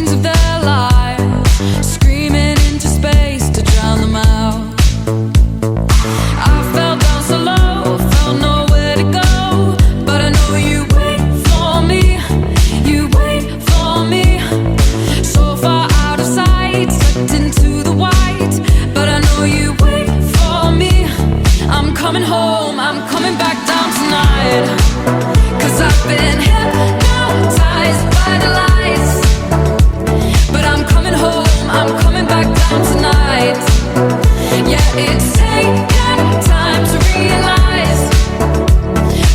scenes of their lives, screaming into space to drown them out. I fell down so low, felt nowhere to go, but I know you wait for me, you wait for me. So far out of sight, sucked into the white, but I know you wait for me. I'm coming home, I'm coming back down tonight, 'cause I've been hypnotized by the lights. But I'm coming home, I'm coming back down tonight. Yeah, it's taken time to realize,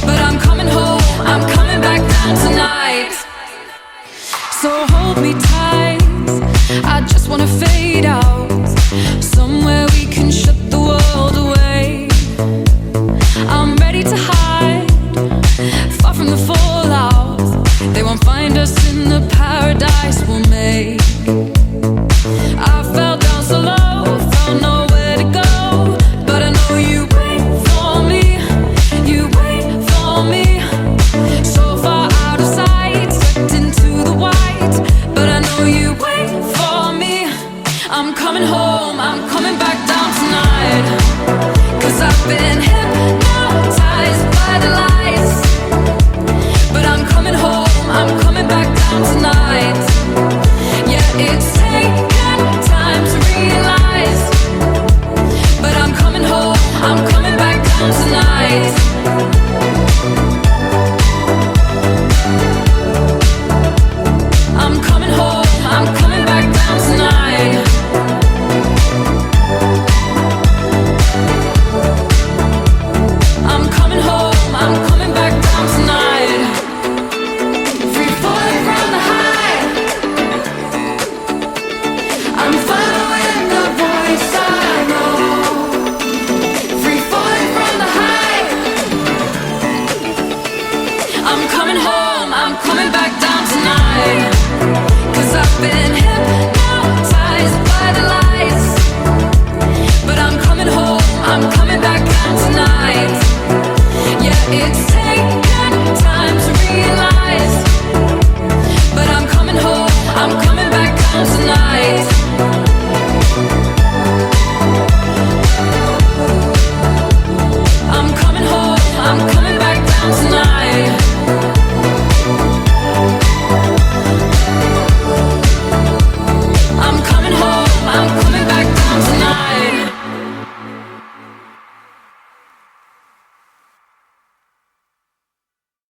but I'm coming home, I'm coming back down tonight. So hold me tight, I just wanna fade out, somewhere we can shut the world away. I'm ready to hide, far from the fallout. They won't find us in the paradise we'll make. I fell down so low, found nowhere to go, but I know you wait for me, you wait for me. So far out of sight, sucked into the white, but I know you wait for me. I'm coming home.